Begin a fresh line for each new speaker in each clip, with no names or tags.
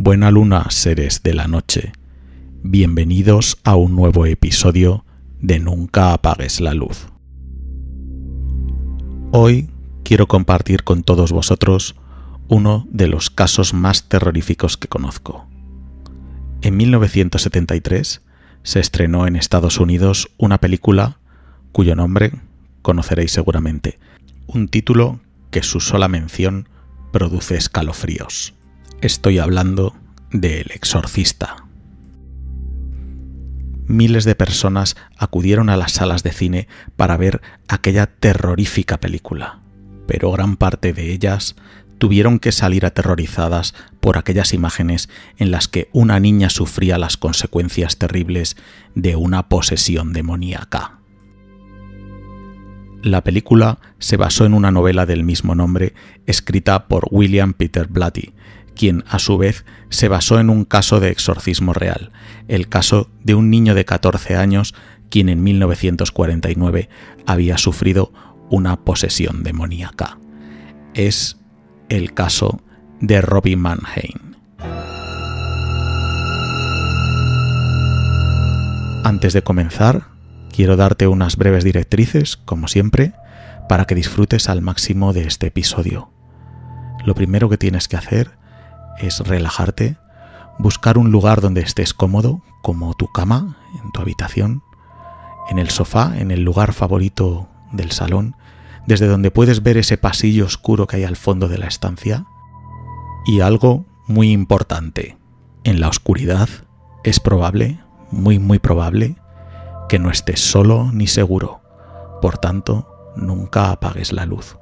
Buena luna, seres de la noche. Bienvenidos a un nuevo episodio de Nunca apagues la luz. Hoy quiero compartir con todos vosotros uno de los casos más terroríficos que conozco. En 1973 se estrenó en Estados Unidos una película cuyo nombre conoceréis seguramente, un título que su sola mención produce escalofríos. Estoy hablando de El Exorcista. Miles de personas acudieron a las salas de cine para ver aquella terrorífica película, pero gran parte de ellas tuvieron que salir aterrorizadas por aquellas imágenes en las que una niña sufría las consecuencias terribles de una posesión demoníaca. La película se basó en una novela del mismo nombre escrita por William Peter Blatty, quien a su vez se basó en un caso de exorcismo real, el caso de un niño de 14 años quien en 1949 había sufrido una posesión demoníaca. Es el caso de Robbie Mannheim. Antes de comenzar, quiero darte unas breves directrices, como siempre, para que disfrutes al máximo de este episodio. Lo primero que tienes que hacer es relajarte, buscar un lugar donde estés cómodo, como tu cama, en tu habitación, en el sofá, en el lugar favorito del salón, desde donde puedes ver ese pasillo oscuro que hay al fondo de la estancia. Y algo muy importante, en la oscuridad es probable, muy probable, que no estés solo ni seguro. Por tanto, nunca apagues la luz.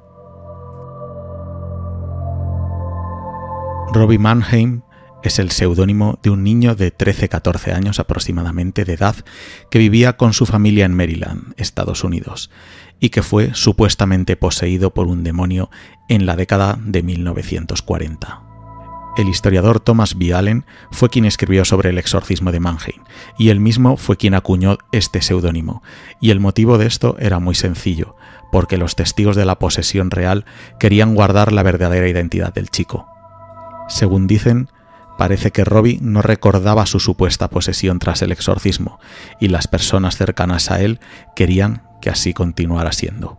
Robbie Mannheim es el seudónimo de un niño de 13-14 años aproximadamente de edad que vivía con su familia en Maryland, Estados Unidos, y que fue supuestamente poseído por un demonio en la década de 1940. El historiador Thomas B. Allen fue quien escribió sobre el exorcismo de Mannheim, y él mismo fue quien acuñó este seudónimo, y el motivo de esto era muy sencillo, porque los testigos de la posesión real querían guardar la verdadera identidad del chico. Según dicen, parece que Robbie no recordaba su supuesta posesión tras el exorcismo, y las personas cercanas a él querían que así continuara siendo.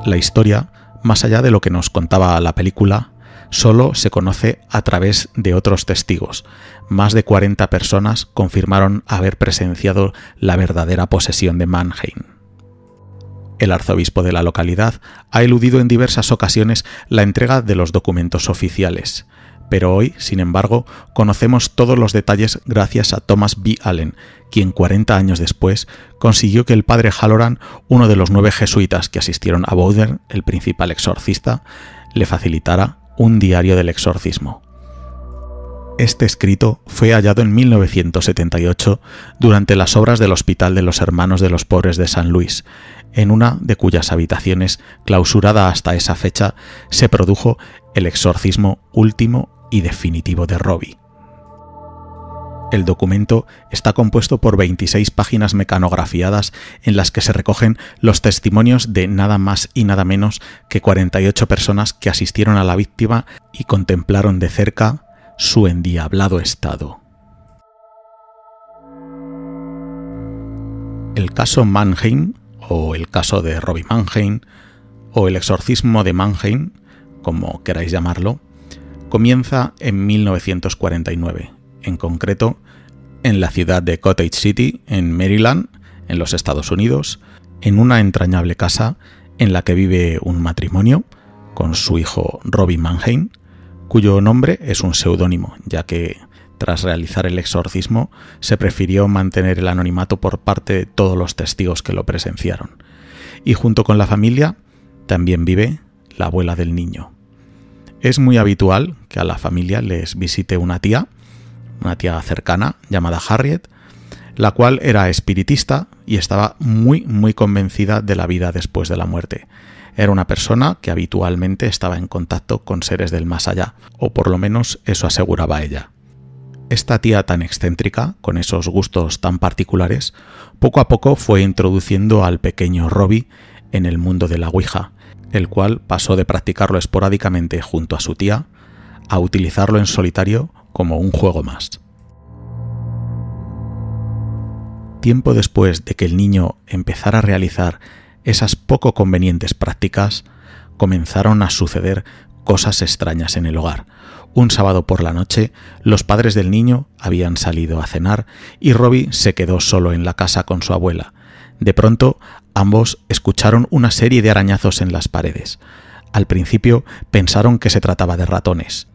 La historia, más allá de lo que nos contaba la película, solo se conoce a través de otros testigos. Más de 40 personas confirmaron haber presenciado la verdadera posesión de Mannheim. El arzobispo de la localidad ha eludido en diversas ocasiones la entrega de los documentos oficiales, pero hoy, sin embargo, conocemos todos los detalles gracias a Thomas B. Allen, quien 40 años después consiguió que el padre Halloran, uno de los 9 jesuitas que asistieron a Bowden, el principal exorcista, le facilitara un diario del exorcismo. Este escrito fue hallado en 1978 durante las obras del Hospital de los Hermanos de los Pobres de San Luis, en una de cuyas habitaciones, clausurada hasta esa fecha, se produjo el exorcismo último y definitivo de Robbie. El documento está compuesto por 26 páginas mecanografiadas en las que se recogen los testimonios de nada más y nada menos que 48 personas que asistieron a la víctima y contemplaron de cerca su endiablado estado. El caso Mannheim, o el caso de Robbie Mannheim, o el exorcismo de Mannheim, como queráis llamarlo, comienza en 1949, en concreto en la ciudad de Cottage City, en Maryland, en los Estados Unidos, en una entrañable casa en la que vive un matrimonio con su hijo Robbie Mannheim, cuyo nombre es un seudónimo, ya que tras realizar el exorcismo se prefirió mantener el anonimato por parte de todos los testigos que lo presenciaron. Y junto con la familia también vive la abuela del niño. Es muy habitual que a la familia les visite una tía cercana llamada Harriet, la cual era espiritista y estaba muy convencida de la vida después de la muerte. Era una persona que habitualmente estaba en contacto con seres del más allá, o por lo menos eso aseguraba ella. Esta tía tan excéntrica, con esos gustos tan particulares, poco a poco fue introduciendo al pequeño Robbie en el mundo de la Ouija, el cual pasó de practicarlo esporádicamente junto a su tía a utilizarlo en solitario como un juego más. Tiempo después de que el niño empezara a realizar esas poco convenientes prácticas, comenzaron a suceder cosas extrañas en el hogar. Un sábado por la noche, los padres del niño habían salido a cenar y Robbie se quedó solo en la casa con su abuela. De pronto, ambos escucharon una serie de arañazos en las paredes. Al principio pensaron que se trataba de ratones,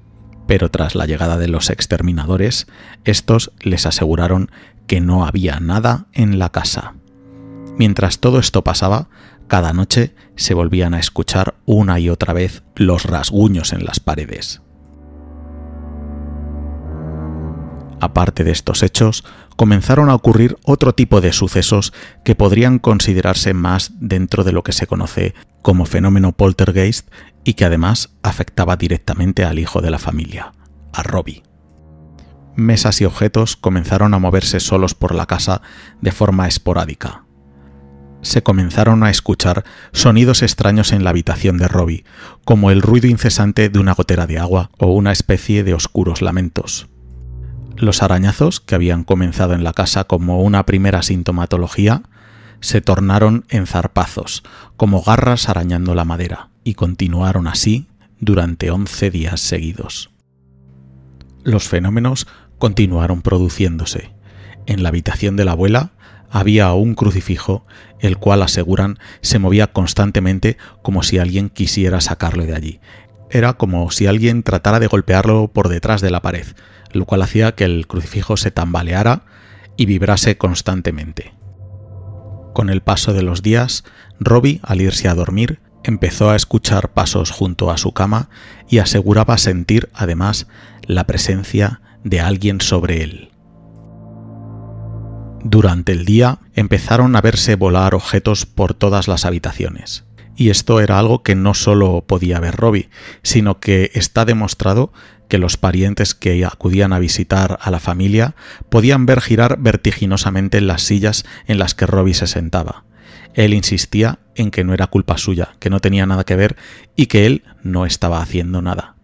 pero tras la llegada de los exterminadores, estos les aseguraron que no había nada en la casa. Mientras todo esto pasaba, cada noche se volvían a escuchar una y otra vez los rasguños en las paredes. Aparte de estos hechos, comenzaron a ocurrir otro tipo de sucesos que podrían considerarse más dentro de lo que se conoce como fenómeno poltergeist y que además afectaba directamente al hijo de la familia, a Robbie. Mesas y objetos comenzaron a moverse solos por la casa de forma esporádica. Se comenzaron a escuchar sonidos extraños en la habitación de Robbie, como el ruido incesante de una gotera de agua o una especie de oscuros lamentos. Los arañazos, que habían comenzado en la casa como una primera sintomatología, se tornaron en zarpazos, como garras arañando la madera, y continuaron así durante 11 días seguidos. Los fenómenos continuaron produciéndose. En la habitación de la abuela había un crucifijo, el cual aseguran se movía constantemente como si alguien quisiera sacarlo de allí. Era como si alguien tratara de golpearlo por detrás de la pared, lo cual hacía que el crucifijo se tambaleara y vibrase constantemente. Con el paso de los días, Robbie, al irse a dormir, empezó a escuchar pasos junto a su cama y aseguraba sentir, además, la presencia de alguien sobre él. Durante el día empezaron a verse volar objetos por todas las habitaciones. Y esto era algo que no solo podía ver Robbie, sino que está demostrado que los parientes que acudían a visitar a la familia podían ver girar vertiginosamente las sillas en las que Robbie se sentaba. Él insistía en que no era culpa suya, que no tenía nada que ver y que él no estaba haciendo nada.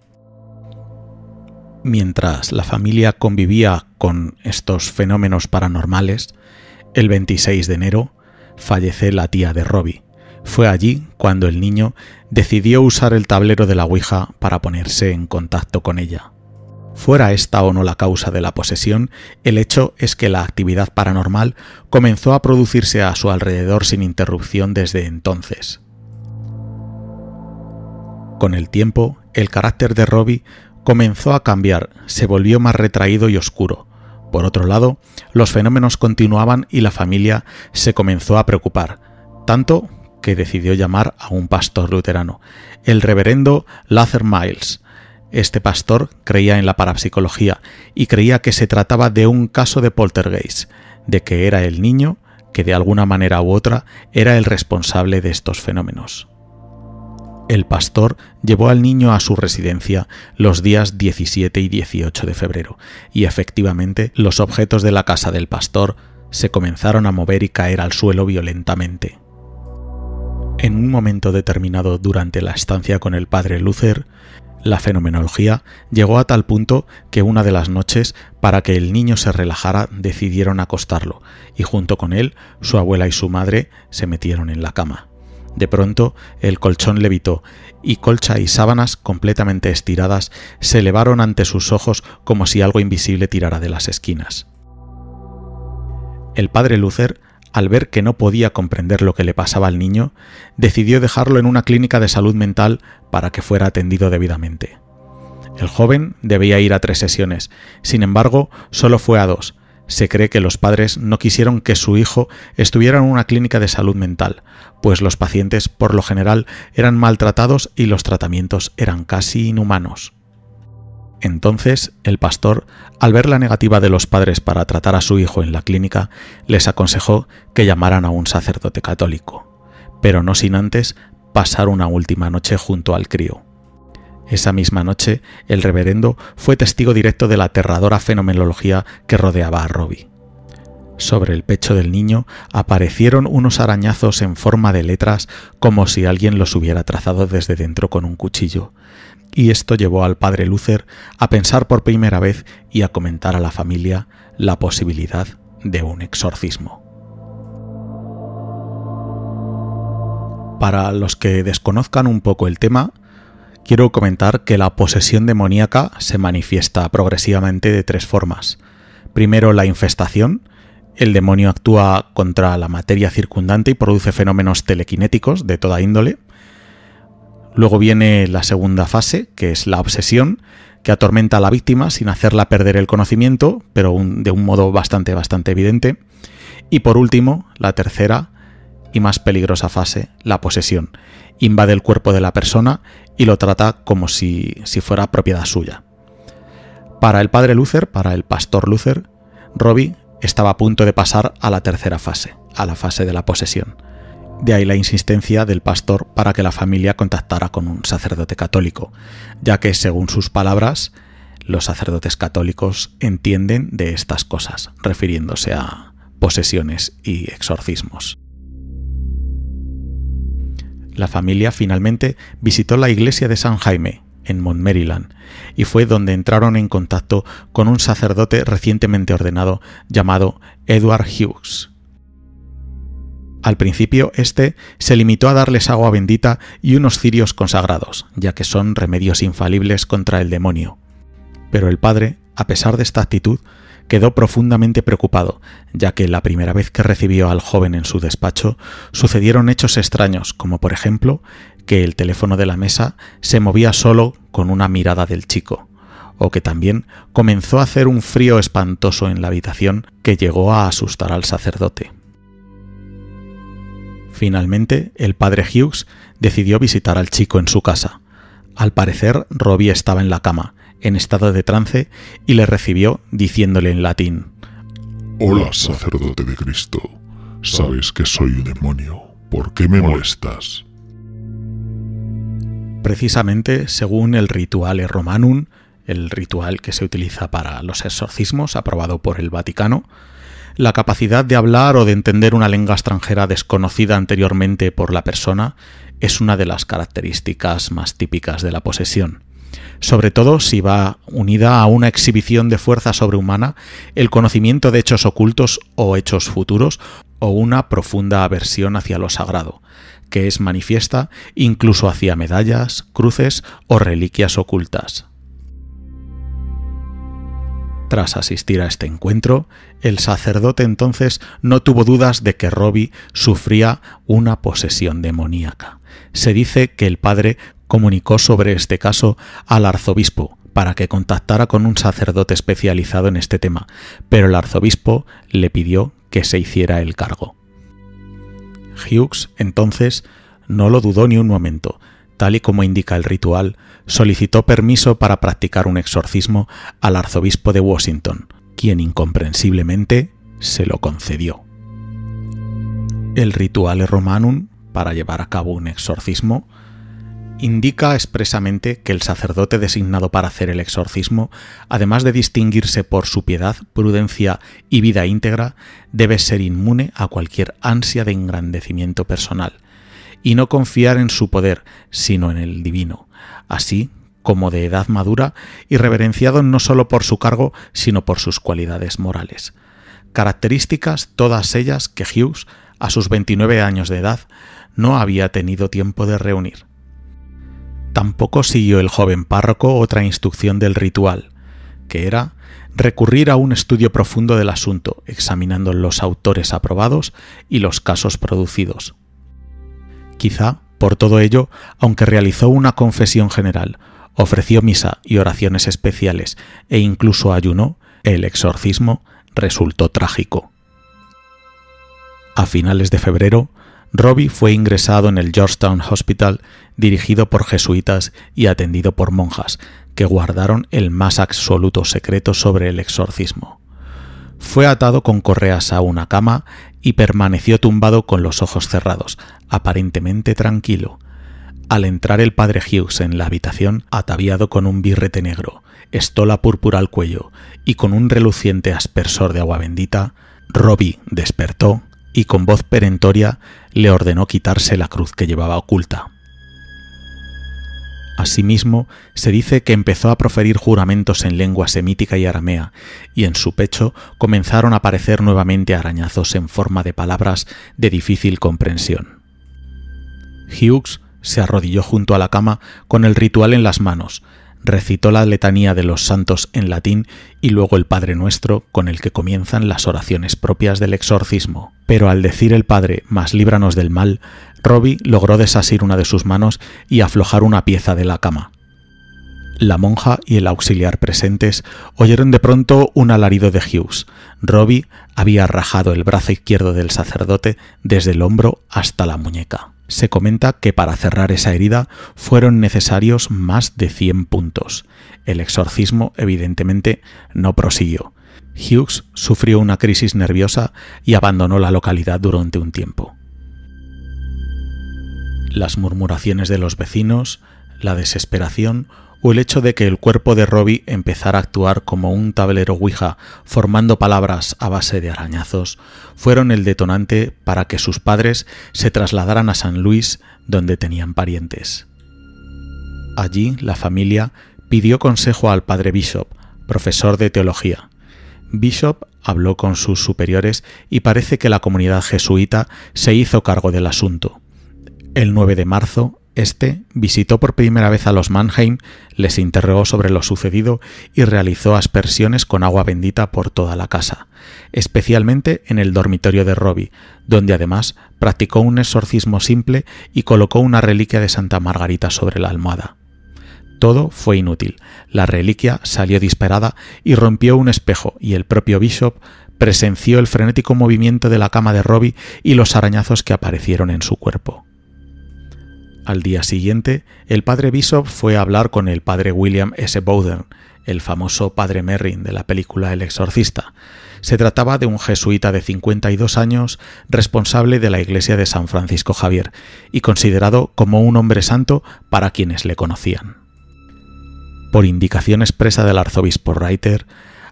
Mientras la familia convivía con estos fenómenos paranormales, el 26 de enero fallece la tía de Robbie. Fue allí cuando el niño decidió usar el tablero de la Ouija para ponerse en contacto con ella. Fuera esta o no la causa de la posesión, el hecho es que la actividad paranormal comenzó a producirse a su alrededor sin interrupción desde entonces. Con el tiempo, el carácter de Robbie comenzó a cambiar, se volvió más retraído y oscuro. Por otro lado, los fenómenos continuaban y la familia se comenzó a preocupar, tanto que decidió llamar a un pastor luterano, el reverendo Luther Miles. Este pastor creía en la parapsicología y creía que se trataba de un caso de poltergeist, de que era el niño que de alguna manera u otra era el responsable de estos fenómenos. El pastor llevó al niño a su residencia los días 17 y 18 de febrero y efectivamente los objetos de la casa del pastor se comenzaron a mover y caer al suelo violentamente. En un momento determinado durante la estancia con el padre Luther, la fenomenología llegó a tal punto que una de las noches, para que el niño se relajara, decidieron acostarlo y junto con él su abuela y su madre se metieron en la cama. De pronto el colchón levitó y colcha y sábanas completamente estiradas se elevaron ante sus ojos como si algo invisible tirara de las esquinas. El padre Luther, al ver que no podía comprender lo que le pasaba al niño, decidió dejarlo en una clínica de salud mental para que fuera atendido debidamente. El joven debía ir a 3 sesiones, sin embargo, solo fue a 2. Se cree que los padres no quisieron que su hijo estuviera en una clínica de salud mental, pues los pacientes por lo general eran maltratados y los tratamientos eran casi inhumanos. Entonces, el pastor, al ver la negativa de los padres para tratar a su hijo en la clínica, les aconsejó que llamaran a un sacerdote católico, pero no sin antes pasar una última noche junto al crío. Esa misma noche, el reverendo fue testigo directo de la aterradora fenomenología que rodeaba a Robbie. Sobre el pecho del niño aparecieron unos arañazos en forma de letras como si alguien los hubiera trazado desde dentro con un cuchillo, y esto llevó al padre Luther a pensar por primera vez y a comentar a la familia la posibilidad de un exorcismo. Para los que desconozcan un poco el tema, quiero comentar que la posesión demoníaca se manifiesta progresivamente de 3 formas. Primero, la infestación. El demonio actúa contra la materia circundante y produce fenómenos telequinéticos de toda índole. Luego viene la segunda fase, que es la obsesión, que atormenta a la víctima sin hacerla perder el conocimiento, pero de un modo bastante evidente. Y por último, la tercera y más peligrosa fase, la posesión. Invade el cuerpo de la persona y lo trata como si fuera propiedad suya. Para el padre Luther, para el pastor Luther, Robbie estaba a punto de pasar a la tercera fase, a la fase de la posesión. De ahí la insistencia del pastor para que la familia contactara con un sacerdote católico, ya que, según sus palabras, los sacerdotes católicos entienden de estas cosas, refiriéndose a posesiones y exorcismos. La familia finalmente visitó la iglesia de San Jaime, en Montmaryland, y fue donde entraron en contacto con un sacerdote recientemente ordenado llamado Edward Hughes. Al principio, este se limitó a darles agua bendita y unos cirios consagrados, ya que son remedios infalibles contra el demonio. Pero el padre, a pesar de esta actitud, quedó profundamente preocupado, ya que la primera vez que recibió al joven en su despacho sucedieron hechos extraños, como por ejemplo que el teléfono de la mesa se movía solo con una mirada del chico, o que también comenzó a hacer un frío espantoso en la habitación que llegó a asustar al sacerdote. Finalmente, el padre Hughes decidió visitar al chico en su casa. Al parecer, Robbie estaba en la cama, en estado de trance, y le recibió diciéndole en latín:
«Hola, sacerdote de Cristo. Sabes que soy un demonio. ¿Por qué me molestas?»
Precisamente, según el Rituale Romanum, el ritual que se utiliza para los exorcismos, aprobado por el Vaticano, la capacidad de hablar o de entender una lengua extranjera desconocida anteriormente por la persona es una de las características más típicas de la posesión. Sobre todo si va unida a una exhibición de fuerza sobrehumana, el conocimiento de hechos ocultos o hechos futuros, o una profunda aversión hacia lo sagrado, que es manifiesta incluso hacia medallas, cruces o reliquias ocultas. Tras asistir a este encuentro, el sacerdote entonces no tuvo dudas de que Robbie sufría una posesión demoníaca. Se dice que el padre comunicó sobre este caso al arzobispo para que contactara con un sacerdote especializado en este tema, pero el arzobispo le pidió que se hiciera el cargo. Hughes, entonces, no lo dudó ni un momento. Tal y como indica el ritual, solicitó permiso para practicar un exorcismo al arzobispo de Washington, quien incomprensiblemente se lo concedió. El Rituale Romanum, para llevar a cabo un exorcismo, indica expresamente que el sacerdote designado para hacer el exorcismo, además de distinguirse por su piedad, prudencia y vida íntegra, debe ser inmune a cualquier ansia de engrandecimiento personal, y no confiar en su poder, sino en el divino, así como de edad madura y reverenciado no solo por su cargo, sino por sus cualidades morales. Características todas ellas que Hughes, a sus 29 años de edad, no había tenido tiempo de reunir. Tampoco siguió el joven párroco otra instrucción del ritual, que era recurrir a un estudio profundo del asunto, examinando los autores aprobados y los casos producidos. Quizá, por todo ello, aunque realizó una confesión general, ofreció misa y oraciones especiales e incluso ayunó, el exorcismo resultó trágico. A finales de febrero, Robbie fue ingresado en el Georgetown Hospital, dirigido por jesuitas y atendido por monjas, que guardaron el más absoluto secreto sobre el exorcismo. Fue atado con correas a una cama y permaneció tumbado con los ojos cerrados, aparentemente tranquilo. Al entrar el padre Hughes en la habitación, ataviado con un birrete negro, estola púrpura al cuello y con un reluciente aspersor de agua bendita, Robbie despertó y con voz perentoria le ordenó quitarse la cruz que llevaba oculta. Asimismo, se dice que empezó a proferir juramentos en lengua semítica y aramea, y en su pecho comenzaron a aparecer nuevamente arañazos en forma de palabras de difícil comprensión. Hughes se arrodilló junto a la cama con el ritual en las manos, recitó la letanía de los santos en latín y luego el Padre Nuestro, con el que comienzan las oraciones propias del exorcismo. Pero al decir el Padre, mas líbranos del mal, Robbie logró desasir una de sus manos y aflojar una pieza de la cama. La monja y el auxiliar presentes oyeron de pronto un alarido de Hughes. Robbie había rajado el brazo izquierdo del sacerdote desde el hombro hasta la muñeca. Se comenta que para cerrar esa herida fueron necesarios más de 100 puntos. El exorcismo, evidentemente, no prosiguió. Hughes sufrió una crisis nerviosa y abandonó la localidad durante un tiempo. Las murmuraciones de los vecinos, la desesperación o el hecho de que el cuerpo de Robbie empezara a actuar como un tablero Ouija formando palabras a base de arañazos fueron el detonante para que sus padres se trasladaran a San Luis, donde tenían parientes. Allí la familia pidió consejo al padre Bishop, profesor de teología. Bishop habló con sus superiores y parece que la comunidad jesuita se hizo cargo del asunto. El 9 de marzo, visitó por primera vez a los Mannheim, les interrogó sobre lo sucedido y realizó aspersiones con agua bendita por toda la casa, especialmente en el dormitorio de Robbie, donde además practicó un exorcismo simple y colocó una reliquia de Santa Margarita sobre la almohada. Todo fue inútil. La reliquia salió disparada y rompió un espejo, y el propio Bishop presenció el frenético movimiento de la cama de Robbie y los arañazos que aparecieron en su cuerpo. Al día siguiente, el padre Bishop fue a hablar con el padre William S. Bowden, el famoso padre Merrin de la película El Exorcista. Se trataba de un jesuita de 52 años, responsable de la iglesia de San Francisco Javier, y considerado como un hombre santo para quienes le conocían. Por indicación expresa del arzobispo Reiter,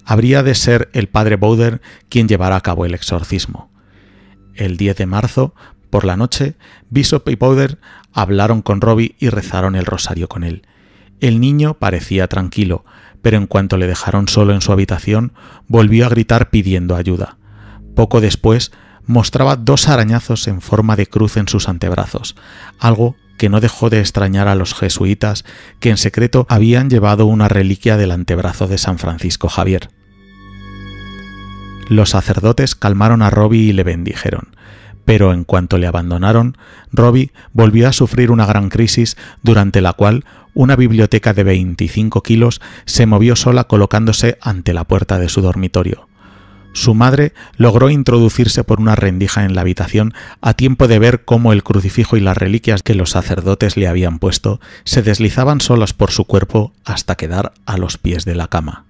habría de ser el padre Bowden quien llevara a cabo el exorcismo. El 10 de marzo, por la noche, Bishop y Bowden hablaron con Robbie y rezaron el rosario con él. El niño parecía tranquilo, pero en cuanto le dejaron solo en su habitación, volvió a gritar pidiendo ayuda. Poco después, mostraba 2 arañazos en forma de cruz en sus antebrazos, algo que no dejó de extrañar a los jesuitas, que en secreto habían llevado una reliquia del antebrazo de San Francisco Javier. Los sacerdotes calmaron a Robbie y le bendijeron, pero en cuanto le abandonaron, Robbie volvió a sufrir una gran crisis durante la cual una biblioteca de 25 kilos se movió sola colocándose ante la puerta de su dormitorio. Su madre logró introducirse por una rendija en la habitación a tiempo de ver cómo el crucifijo y las reliquias que los sacerdotes le habían puesto se deslizaban solas por su cuerpo hasta quedar a los pies de la cama.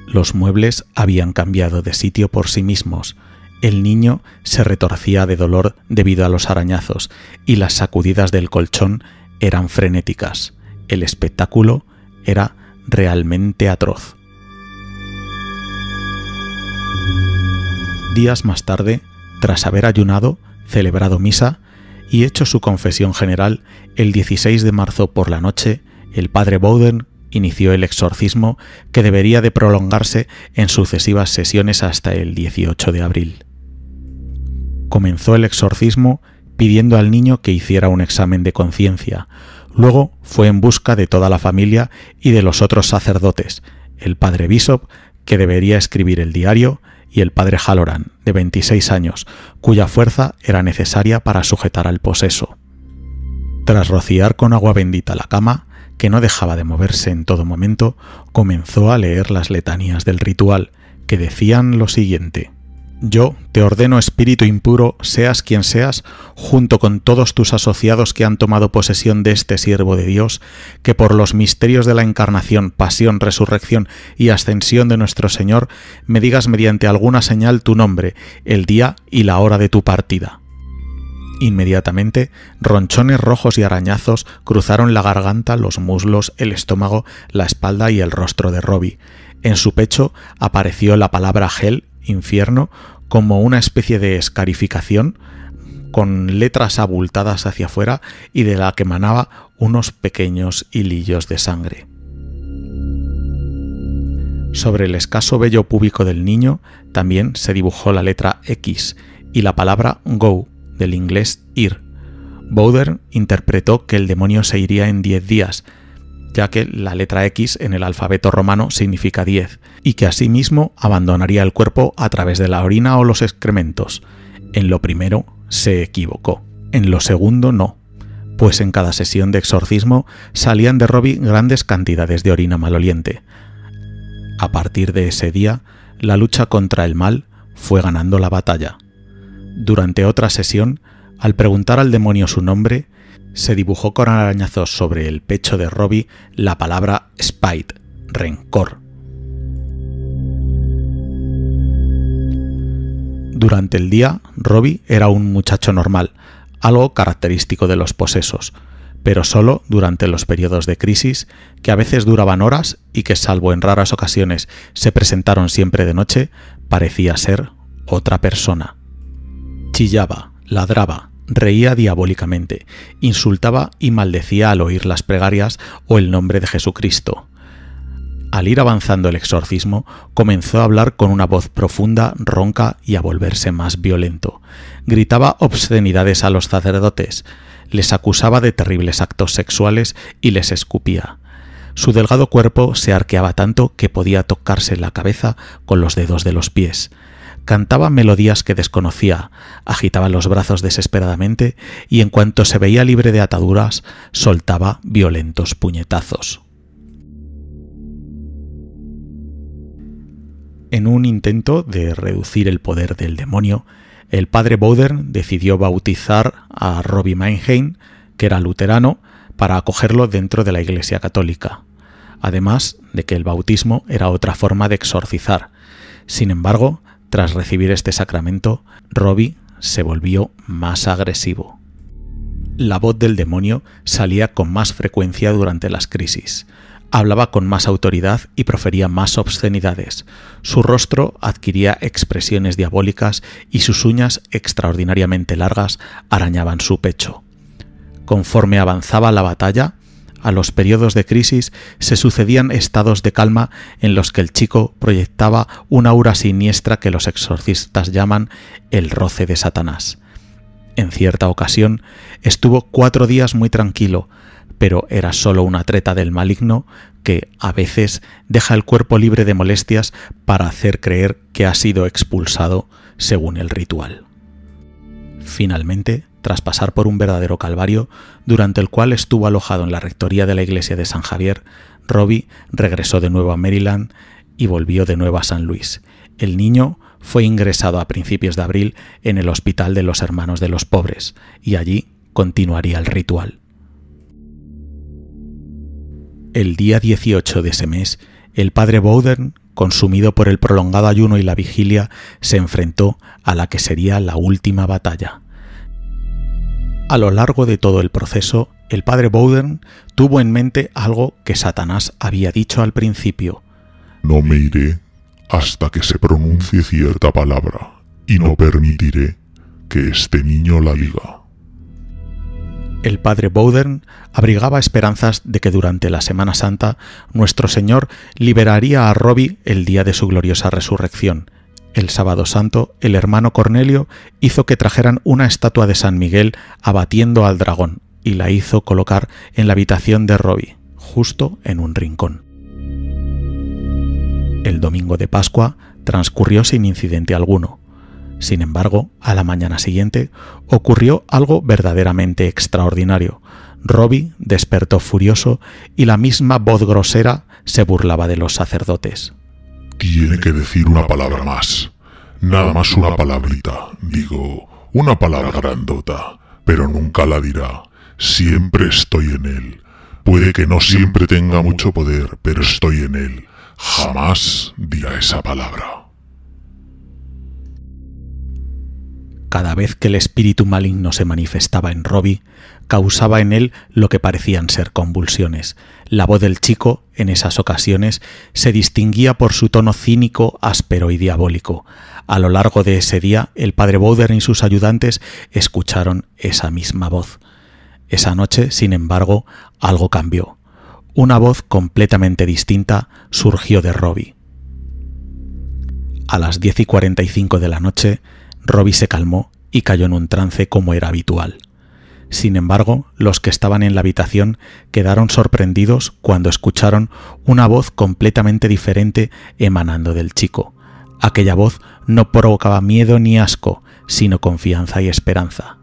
Los muebles habían cambiado de sitio por sí mismos. El niño se retorcía de dolor debido a los arañazos y las sacudidas del colchón eran frenéticas. El espectáculo era realmente atroz. Días más tarde, tras haber ayunado, celebrado misa y hecho su confesión general, el 16 de marzo por la noche, el padre Bowden inició el exorcismo que debería de prolongarse en sucesivas sesiones hasta el 18 de abril. Comenzó el exorcismo pidiendo al niño que hiciera un examen de conciencia. Luego fue en busca de toda la familia y de los otros sacerdotes, el padre Bishop, que debería escribir el diario, y el padre Halloran, de 26 años, cuya fuerza era necesaria para sujetar al poseso. Tras rociar con agua bendita la cama, que no dejaba de moverse en todo momento, comenzó a leer las letanías del ritual, que decían lo siguiente: Yo te ordeno, espíritu impuro, seas quien seas, junto con todos tus asociados que han tomado posesión de este siervo de Dios, que por los misterios de la encarnación, pasión, resurrección y ascensión de nuestro Señor, me digas mediante alguna señal tu nombre, el día y la hora de tu partida. Inmediatamente, ronchones rojos y arañazos cruzaron la garganta, los muslos, el estómago, la espalda y el rostro de Robbie. En su pecho apareció la palabra Hell, infierno, como una especie de escarificación con letras abultadas hacia afuera y de la que emanaba unos pequeños hilillos de sangre. Sobre el escaso vello púbico del niño también se dibujó la letra X y la palabra go, del inglés ir. Bowden interpretó que el demonio se iría en 10 días, ya que la letra X en el alfabeto romano significa 10, y que asimismo abandonaría el cuerpo a través de la orina o los excrementos. En lo primero se equivocó, en lo segundo no, pues en cada sesión de exorcismo salían de Robbie grandes cantidades de orina maloliente. A partir de ese día, la lucha contra el mal fue ganando la batalla. Durante otra sesión, al preguntar al demonio su nombre, se dibujó con arañazos sobre el pecho de Robbie la palabra spite, rencor. Durante el día, Robbie era un muchacho normal, algo característico de los posesos, pero solo durante los periodos de crisis, que a veces duraban horas y que, salvo en raras ocasiones, se presentaron siempre de noche, parecía ser otra persona. Chillaba, ladraba, reía diabólicamente, insultaba y maldecía al oír las plegarias o el nombre de Jesucristo. Al ir avanzando el exorcismo, comenzó a hablar con una voz profunda, ronca y a volverse más violento. Gritaba obscenidades a los sacerdotes, les acusaba de terribles actos sexuales y les escupía. Su delgado cuerpo se arqueaba tanto que podía tocarse la cabeza con los dedos de los pies. Cantaba melodías que desconocía, agitaba los brazos desesperadamente y en cuanto se veía libre de ataduras, soltaba violentos puñetazos. En un intento de reducir el poder del demonio, el padre Bowden decidió bautizar a Robbie Mannheim, que era luterano, para acogerlo dentro de la Iglesia Católica, además de que el bautismo era otra forma de exorcizar. Sin embargo, tras recibir este sacramento, Robbie se volvió más agresivo. La voz del demonio salía con más frecuencia durante las crisis. Hablaba con más autoridad y profería más obscenidades. Su rostro adquiría expresiones diabólicas y sus uñas extraordinariamente largas arañaban su pecho. Conforme avanzaba la batalla, a los periodos de crisis se sucedían estados de calma en los que el chico proyectaba una aura siniestra que los exorcistas llaman el roce de Satanás. En cierta ocasión estuvo 4 días muy tranquilo, pero era solo una treta del maligno que, a veces, deja el cuerpo libre de molestias para hacer creer que ha sido expulsado según el ritual. Finalmente, tras pasar por un verdadero calvario, durante el cual estuvo alojado en la rectoría de la iglesia de San Javier, Robbie regresó de nuevo a Maryland y volvió de nuevo a San Luis. El niño fue ingresado a principios de abril en el Hospital de los Hermanos de los Pobres, y allí continuaría el ritual. El día 18 de ese mes, el padre Bowden, consumido por el prolongado ayuno y la vigilia, se enfrentó a la que sería la última batalla. A lo largo de todo el proceso, el padre Bowden tuvo en mente algo que Satanás había dicho al principio.
No me iré hasta que se pronuncie cierta palabra, y no permitiré que este niño la diga.
El padre Bowden abrigaba esperanzas de que durante la Semana Santa nuestro Señor liberaría a Robbie el día de su gloriosa resurrección. El sábado santo, el hermano Cornelio hizo que trajeran una estatua de San Miguel abatiendo al dragón y la hizo colocar en la habitación de Robbie, justo en un rincón. El domingo de Pascua transcurrió sin incidente alguno. Sin embargo, a la mañana siguiente ocurrió algo verdaderamente extraordinario. Robbie despertó furioso y la misma voz grosera se burlaba de los sacerdotes.
Tiene que decir una palabra más. Nada más una palabrita. Digo, una palabra grandota. Pero nunca la dirá. Siempre estoy en él. Puede que no siempre tenga mucho poder, pero estoy en él. Jamás dirá esa palabra.
Cada vez que el espíritu maligno se manifestaba en Robbie, causaba en él lo que parecían ser convulsiones. La voz del chico, en esas ocasiones, se distinguía por su tono cínico, áspero y diabólico. A lo largo de ese día, el padre Bowden y sus ayudantes escucharon esa misma voz. Esa noche, sin embargo, algo cambió. Una voz completamente distinta surgió de Robbie. A las 10:45 de la noche, Robbie se calmó y cayó en un trance como era habitual. Sin embargo, los que estaban en la habitación quedaron sorprendidos cuando escucharon una voz completamente diferente emanando del chico. Aquella voz no provocaba miedo ni asco, sino confianza y esperanza.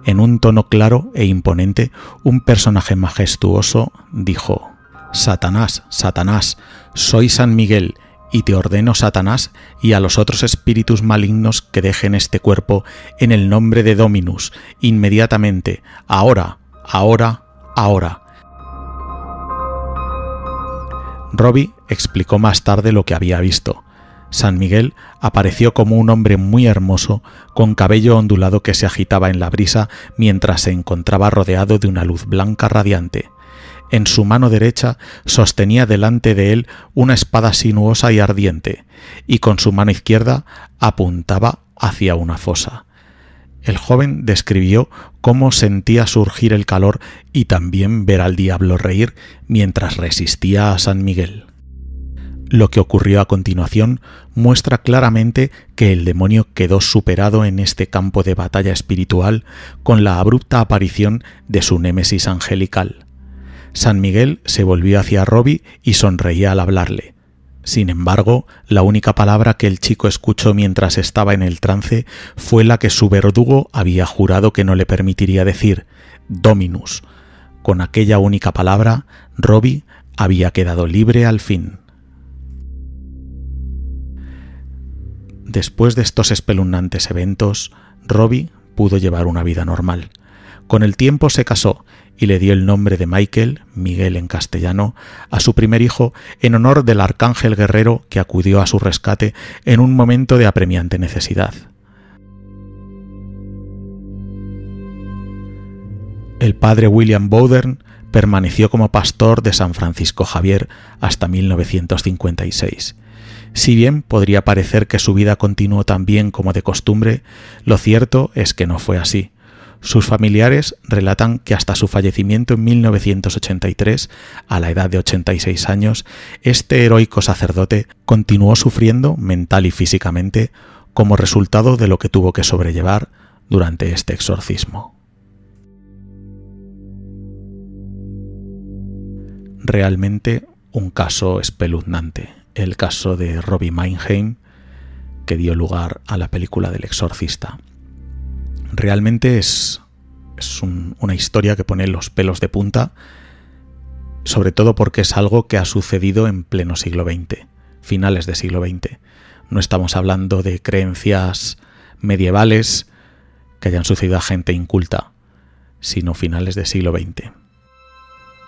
En un tono claro e imponente, un personaje majestuoso dijo: «Satanás, Satanás, soy San Miguel, y te ordeno, Satanás, y a los otros espíritus malignos que dejen este cuerpo en el nombre de Dominus, inmediatamente, ahora, ahora, ahora». Robbie explicó más tarde lo que había visto. San Miguel apareció como un hombre muy hermoso, con cabello ondulado que se agitaba en la brisa mientras se encontraba rodeado de una luz blanca radiante. En su mano derecha sostenía delante de él una espada sinuosa y ardiente, y con su mano izquierda apuntaba hacia una fosa. El joven describió cómo sentía surgir el calor y también ver al diablo reír mientras resistía a San Miguel. Lo que ocurrió a continuación muestra claramente que el demonio quedó superado en este campo de batalla espiritual con la abrupta aparición de su némesis angelical. San Miguel se volvió hacia Robbie y sonreía al hablarle. Sin embargo, la única palabra que el chico escuchó mientras estaba en el trance fue la que su verdugo había jurado que no le permitiría decir: Dominus. Con aquella única palabra, Robbie había quedado libre al fin. Después de estos espeluznantes eventos, Robbie pudo llevar una vida normal. Con el tiempo se casó y le dio el nombre de Michael, Miguel en castellano, a su primer hijo en honor del arcángel guerrero que acudió a su rescate en un momento de apremiante necesidad. El padre William Bowdern permaneció como pastor de San Francisco Javier hasta 1956. Si bien podría parecer que su vida continuó tan bien como de costumbre, lo cierto es que no fue así. Sus familiares relatan que hasta su fallecimiento en 1983, a la edad de 86 años, este heroico sacerdote continuó sufriendo mental y físicamente como resultado de lo que tuvo que sobrellevar durante este exorcismo. Realmente un caso espeluznante, el caso de Robbie Mannheim, que dio lugar a la película del Exorcista. Realmente es una historia que pone los pelos de punta, sobre todo porque es algo que ha sucedido en pleno siglo XX, finales del siglo XX. No estamos hablando de creencias medievales que hayan sucedido a gente inculta, sino finales del siglo XX.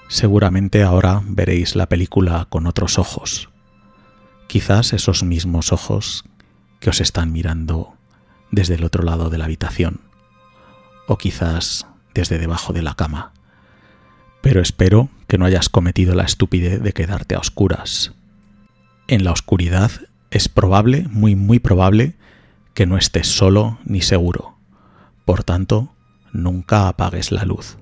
Seguramente ahora veréis la película con otros ojos. Quizás esos mismos ojos que os están mirando desde el otro lado de la habitación, o quizás desde debajo de la cama. Pero espero que no hayas cometido la estupidez de quedarte a oscuras. En la oscuridad es probable, muy probable, que no estés solo ni seguro. Por tanto, nunca apagues la luz.